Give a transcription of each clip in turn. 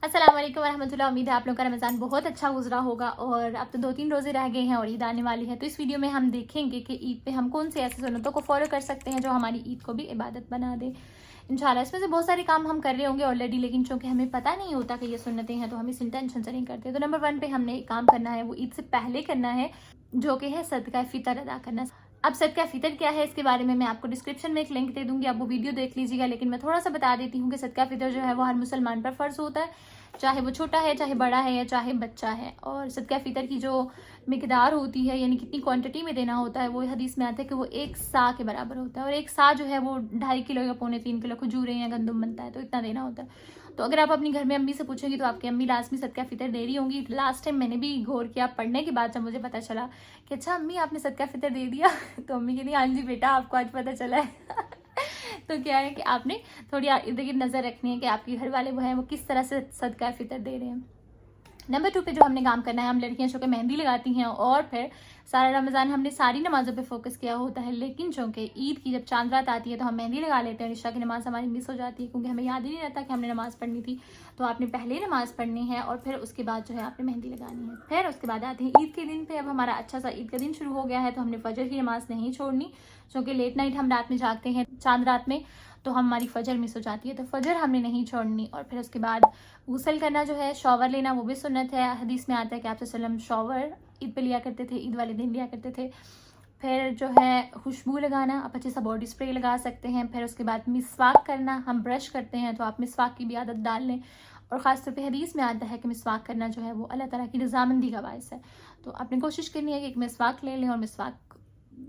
अस्सलाम वालेकुम वरहमतुल्लाह। उम्मीद है आप लोगों का रमज़ान बहुत अच्छा गुजरा होगा और अब तो 2-3 रोज़े रह गए हैं और ईद आने वाली है। तो इस वीडियो में हम देखेंगे कि ईद पे हम कौन सी ऐसी सुन्नतों को फॉलो कर सकते हैं जो हमारी ईद को भी इबादत बना दे इंशाल्लाह। इसमें से बहुत सारे काम हम कर रहे होंगे ऑलरेडी, लेकिन चूँकि हमें पता नहीं होता कि ये सुन्नतें हैं तो हम इस इंटेंशन से नहीं करते। तो नंबर 1 पे हमने एक काम करना है, वो ईद से पहले करना है, जो कि है सदका फ़ितर अदा करना। अब सदका फ़ितर क्या है, इसके बारे में मैं आपको डिस्क्रिप्शन में एक लिंक दे दूंगी, आप वो वीडियो देख लीजिएगा। लेकिन मैं थोड़ा सा बता देती हूँ कि सदका फ़ितर जो है वो हर मुसलमान पर फ़र्ज़ होता है, चाहे वो छोटा है, चाहे बड़ा है, या चाहे बच्चा है। और सदका फ़ितर की जो मिकदार होती है, यानी कितनी क्वांटिटी में देना होता है, वो हदीस में आता है कि वो 1 सा के बराबर होता है। और 1 सा जो है वो 2.5 किलो या 3.25 किलो खजूरें या गंदम बनता है, तो इतना देना होता है। तो अगर आप अपनी घर में अम्मी से पूछेंगी तो आपकी अम्मी लाजमी सदका फ़ितर दे रही होंगी। लास्ट टाइम मैंने भी गौर किया पढ़ने के बाद, जब मुझे पता चला कि अच्छा अम्मी आपने सदका फ़ितर दे दिया तो अम्मी कहती हाँ जी बेटा, आपको आज पता चला है तो क्या है कि आपने थोड़ी इर्द गिर्द नज़र रखनी है कि आपके घर वाले वो हैं वो किस तरह से सदका फ़ितर दे रहे हैं। नंबर 2 पे जो हमने काम करना है, हम लड़कियां जो कि मेहंदी लगाती हैं और फिर सारा रमज़ान हमने सारी नमाज़ों पे फोकस किया होता है, लेकिन चूँकि ईद की जब चांद रात आती है तो हम मेहंदी लगा लेते हैं। इशा की नमाज़ हमारी मिस हो जाती है क्योंकि हमें याद ही नहीं रहता कि हमने नमाज़ पढ़नी थी। तो आपने पहले ही नमाज़ पढ़नी है और फिर उसके बाद जो है आपने मेहंदी लगानी है। फिर उसके बाद आते हैं ईद के दिन पे। अब हमारा अच्छा सा ईद का दिन शुरू हो गया है तो हमने फजर की नमाज़ नहीं छोड़नी, क्योंकि लेट नाइट हम रात में जागते हैं चांद रात में, तो हमारी फजर मिस हो जाती है। तो फजर हमने नहीं छोड़नी। और फिर उसके बाद गुसल करना जो है, शॉवर लेना, वो भी सुन्नत है। हदीस में आता है कि आप सल्लम शॉवर ईद पे लिया करते थे, ईद वाले दिन लिया करते थे। फिर जो है खुशबू लगाना, आप अच्छे सा बॉडी स्प्रे लगा सकते हैं। फिर उसके बाद मिसवाक करना, हम ब्रश करते हैं तो आप मिसवाक की भी आदत डाल लें। और ख़ासतौर पे हदीस में आता है कि मिसवाक करना जो है वो अल्लाह ताला की रज़ामंदी का बायस है। तो आपने कोशिश करनी है कि एक मिसवाक ले लें और मिसवाक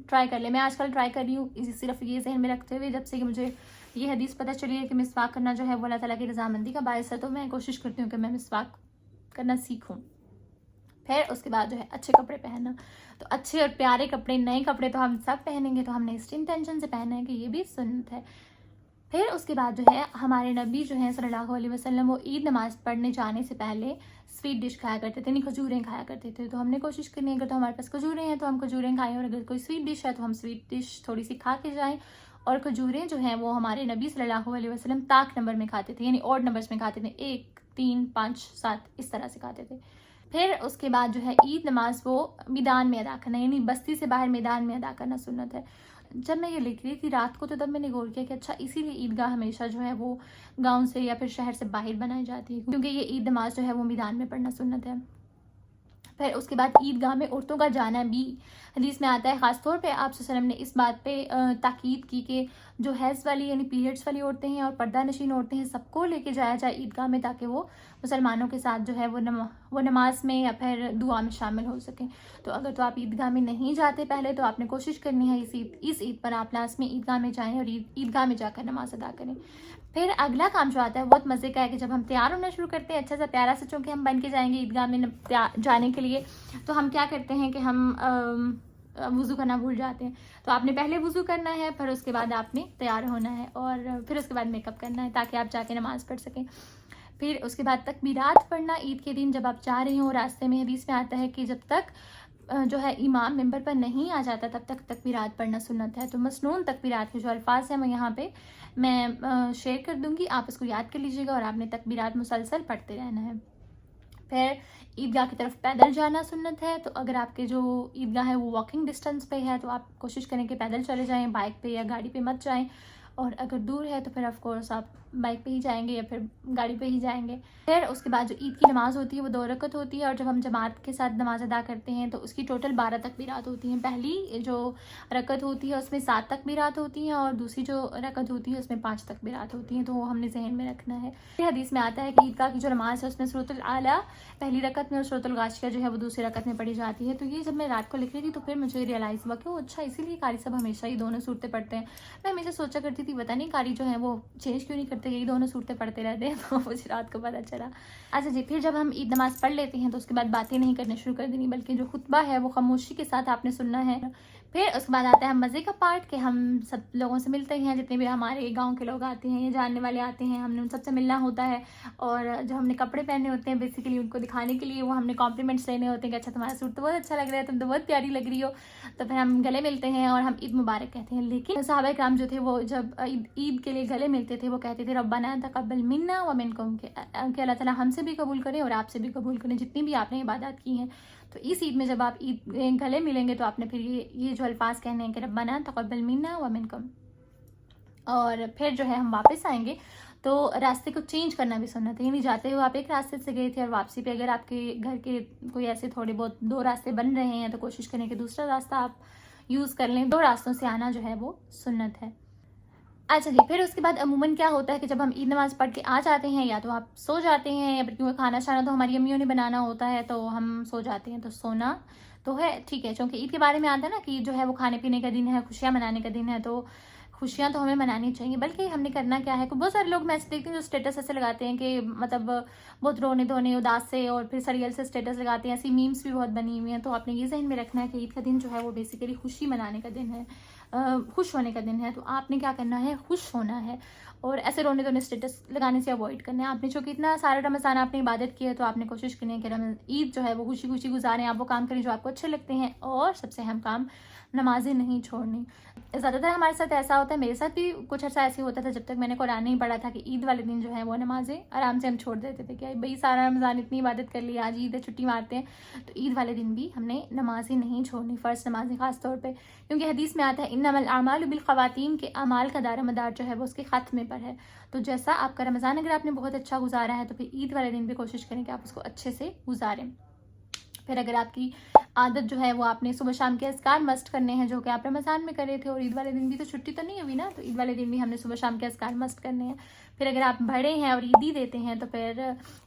ट्राई कर लें। मैं आजकल ट्राई कर रही हूँ सिर्फ ये जहन में रखते हुए, जब से कि मुझे ये हदीस पता चली है कि मिसवाक करना जो है वो अल्लाह ताला की रज़ामंदी का बायस है, तो मैं कोशिश करती हूँ कि मैं मिसवाक करना सीखूँ। फिर उसके बाद जो है अच्छे कपड़े पहनना, तो अच्छे और प्यारे कपड़े, नए कपड़े तो हम सब पहनेंगे, तो हमने इस इंटेंशन से पहना है कि ये भी सुन्नत है। फिर उसके बाद जो है हमारे नबी जो हैं सल्लल्लाहु अलैहि वसल्लम, वो ईद नमाज़ पढ़ने जाने से पहले स्वीट डिश खाया करते थे, यानी खजूरें खाया करते थे। तो हमने कोशिश करनी है, अगर तो हमारे पास खजूरें हैं तो हम खजूरें खाएं, और अगर कोई स्वीट डिश है तो हम स्वीट डिश थोड़ी सी खा के जाएँ। और खजूरें जो हैं वो हमारे नबी सल्लल्लाहु अलैहि वसल्लम ताक नंबर में खाते थे, यानी ऑड नंबर्स में खाते थे, 1, 3, 5, 7 इस तरह से खाते थे। फिर उसके बाद जो है ईद नमाज वो मैदान में अदा करना, यानी बस्ती से बाहर मैदान में अदा करना सुन्नत है। जब मैं ये लिख रही थी रात को, तो तब मैंने गौर किया कि अच्छा इसीलिए ईदगाह हमेशा जो है वो गांव से या फिर शहर से बाहर बनाई जाती है, क्योंकि ये ईद नमाज जो है वो मैदान में पढ़ना सुन्नत है। फिर उसके बाद ईदगाह में औरतों का जाना भी हदीस में आता है। ख़ासतौर पे आप सल्लम ने इस बात पे ताकीद की कि जो हैज़ वाली यानी पीरियड्स वाली औरतें हैं और पर्दा नशीन औरतें हैं, सबको लेके जाया जाए ईदगाह में, ताकि वो मुसलमानों के साथ जो है वो नमाज में या फिर दुआ में शामिल हो सकें। तो अगर तो आप ईदगाह में नहीं जाते पहले, तो आपने कोशिश करनी है इस ईद पर आप लास्ट में ईदगाह में जाएँ और ईदगाह में जाकर नमाज अदा करें। फिर अगला काम जो आता है बहुत मज़े का है कि जब हम तैयार होना शुरू करते हैं अच्छा सा प्यारा सा, चूँकि हम बन के जाएंगे ईदगाह में जाने के लिए, तो हम क्या करते हैं कि हम वज़ू करना भूल जाते हैं। तो आपने पहले वज़ू करना है, फिर उसके बाद आपने तैयार होना है और फिर उसके बाद मेकअप करना है, ताकि आप जाके नमाज़ पढ़ सकें। फिर उसके बाद तकबीरात पढ़ना ईद के दिन, जब आप जा रहे हो रास्ते में, हदीस में आता है कि जब तक जो है इमाम मिंबर पर नहीं आ जाता तब तक तकबीरात पढ़ना सुन्नत है। तो मसनून तकबीरात के जो अल्फाज हैं वो यहाँ पे मैं शेयर कर दूँगी, आप इसको याद कर लीजिएगा और आपने तकबीरात मुसलसल पढ़ते रहना है। फिर ईदगाह की तरफ पैदल जाना सुन्नत है। तो अगर आपके जो ईदगाह है वो वॉकिंग डिस्टेंस पे है तो आप कोशिश करें कि पैदल चले जाएँ, बाइक पे या गाड़ी पे मत जाएँ। और अगर दूर है तो फिर ऑफ कोर्स आप बाइक पे ही जाएंगे या फिर गाड़ी पे ही जाएंगे। फिर उसके बाद जो ईद की नमाज़ होती है वो 2 रकत होती है, और जब हम जमात के साथ नमाज़ अदा करते हैं तो उसकी टोटल 12 तकबीरात होती हैं। पहली जो रकत होती है उसमें 7 तकबीरात होती हैं और दूसरी जो रकत होती है उसमें 5 तकबीरात होती हैं, तो वो हमने जहन में रखना है। फिर हदीस में आता है कि ईदगाह की जो नमाज़ है उसमें सूरतुल आला पहली रकत में और सूरतुल गाशिया जो है वो दूसरी रकत में पढ़ी जाती है। तो ये जब मैं रात को लिख रही थी तो फिर मुझे रियलाइज़ हुआ कि वो अच्छा इसीलिए कारी साहब हमेशा ही दोनों सूरतें पढ़ते हैं। मैं हमेशा सोचा करती थी पता नहीं कारी जो है वो चेंज क्यों नहीं करते, यही दोनों सूरतें पढ़ते रहते हैं, तो मुझे रात को पता चला। अच्छा जी, फिर जब हम ईद नमाज़ पढ़ लेते हैं तो उसके बाद बातें नहीं करनी शुरू कर देनी, बल्कि जो खुतबा है वो खामोशी के साथ आपने सुनना है। फिर उसके बाद आता है मज़े का पार्ट कि हम सब लोगों से मिलते हैं, जितने भी हमारे गांव के लोग आते हैं या जानने वाले आते हैं, हमने उन सबसे मिलना होता है। और जो हमने कपड़े पहने होते हैं बेसिकली उनको दिखाने के लिए, वो हमने कॉम्प्लीमेंट्स लेने होते हैं कि अच्छा तुम्हारा सूट तो बहुत अच्छा लग रहा है, तुम तो बहुत प्यारी लग रही हो। तो फिर हम गले मिलते हैं और हम ईद मुबारक कहते हैं। लेकिन सहाबा किराम जो थे वो जब ईद के लिए गले मिलते थे वो कहते थे कि रब्बाना तक़ब्बल मिन्ना व मिनकुम, कि अल्लाह ताला हमसे भी कबूल करें और आपसे भी कबूल करें जितनी भी आपने इबादत की हैं। तो इस ईद में जब आप ईद गले मिलेंगे तो आपने फिर ये जो अल्फाज कहने हैं कि रब्बाना तक़ब्बल मिन्ना व मिनकुम। और फिर जो है हम वापस आएंगे तो रास्ते को चेंज करना भी सुन्नत है, यानी जाते हुए आप एक रास्ते से गए थे और वापसी पे अगर आपके घर के कोई ऐसे थोड़े बहुत 2 रास्ते बन रहे हैं तो कोशिश करें कि दूसरा रास्ता आप यूज़ कर लें। 2 रास्तों से आना जो है वो सुन्नत है। अच्छा जी, फिर उसके बाद अमूमन क्या होता है कि जब हम ईद नमाज़ पढ़ के आ जाते हैं या तो आप सो जाते हैं, या फिर क्योंकि खाना शाना तो हमारी अम्मियों ने बनाना होता है तो हम सो जाते हैं। तो सोना तो है ठीक है, क्योंकि ईद के बारे में आता है ना कि जो है वो खाने पीने का दिन है, खुशियाँ मनाने का दिन है, तो खुशियाँ तो हमें मनानी चाहिए। बल्कि हमने करना क्या है कि बहुत सारे लोग मैं ऐसे देखती हूँ जो स्टेटस ऐसे लगाते हैं कि मतलब बहुत रोने धोने उदास से और फिर सीरियल से स्टेटस लगाते हैं। ऐसी मीम्स भी बहुत बनी हुई हैं। तो आपने ये जहन में रखना है कि ईद का दिन जो है वो बेसिकली खुशी मनाने का दिन है, खुश होने का दिन है। तो आपने क्या करना है, खुश होना है और ऐसे रोने धोने स्टेटस लगाने से अवॉइड करना है। आपने चूँकि इतना सारा रमज़ान आपने इबादत की है तो आपने कोशिश करनी है कि ईद जो है वो खुशी खुशी गुजारें। आप वो काम करें जो आपको अच्छे लगते हैं और सबसे अहम काम नमाज़ें नहीं छोड़नी। ज़्यादातर हमारे साथ ऐसा होता है, मेरे साथ भी कुछ अर्सा ऐसे होता था जब तक मैंने कुरान नहीं पढ़ा था, कि ईद वाले दिन जो है वो नमाज़ें आराम से हम छोड़ देते थे कि भाई सारा रमज़ान इतनी इबादत कर ली, आज ईद है छुट्टी मारते हैं। तो ईद वाले दिन भी हमने नमाज़ें नहीं छोड़नी, फ़र्ज़ नमाज़ें ख़ास तौर पे, क्योंकि हदीस में आता है इन्नमल अमालु बिल ख़वातीम, के अमाल का दारोमदार जो है वो उसके ख़ात्मे पर है। तो जैसा आपका रमज़ान अगर आपने बहुत अच्छा गुजारा है तो फिर ईद वाले दिन भी कोशिश करें कि आप उसको अच्छे से गुजारें। फिर अगर आपकी आदत जो है वो आपने सुबह शाम के अज़कार मस्ट करने हैं जो कि आप रमज़ान में कर रहे थे, और ईद वाले दिन भी तो छुट्टी तो नहीं हुई ना, तो ईद वाले दिन भी हमने सुबह शाम के अज़कार मस्ट करने हैं। फिर अगर आप बड़े हैं और ईदी देते हैं तो फिर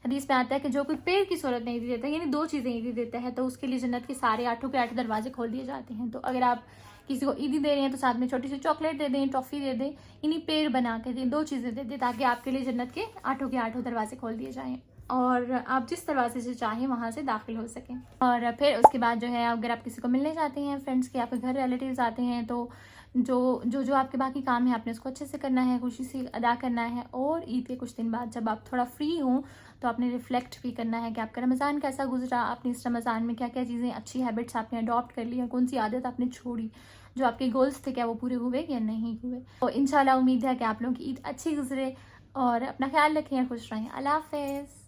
हदीस में आता है कि जो कोई पेड़ की सूरत में ईदी देता है, यानी 2 चीज़ें ईदी देता है, तो उसके लिए जन्नत के सारे 8 के 8 दरवाजे खोल दिए जाते हैं। तो अगर आप किसी को ईदी दे रहे हैं तो साथ में छोटी सी चॉकलेट दे दें, टॉफ़ी दे दें, यानी पेड़ बना के दें, 2 चीज़ें दे दें ताकि आपके लिए जन्नत के 8 के 8 दरवाजे खोल दिए जाएँ और आप जिस दरवाजे से चाहें वहाँ से दाखिल हो सकें। और फिर उसके बाद जो है अगर आप किसी को मिलने जाते हैं, फ्रेंड्स के आपके घर रिलेटिव्स आते हैं, तो जो आपके बाकी काम है आपने उसको अच्छे से करना है, खुशी से अदा करना है। और ईद के कुछ दिन बाद जब आप थोड़ा फ्री हों तो आपने रिफ्लेक्ट भी करना है कि आपका रमज़ान कैसा गुजरा, आपने इस रमज़ान में क्या क्या चीज़ें अच्छी हैबिट्स आपने अडॉप्ट कर ली हैं, कौन सी आदत आपने छोड़ी, जो आपके गोल्स थे क्या वो पूरे हुए या नहीं हुए। तो इंशाल्लाह उम्मीद है कि आप लोगों की ईद अच्छी गुजरे और अपना ख्याल रखें, खुश रहें। अल्लाह हाफ़िज़।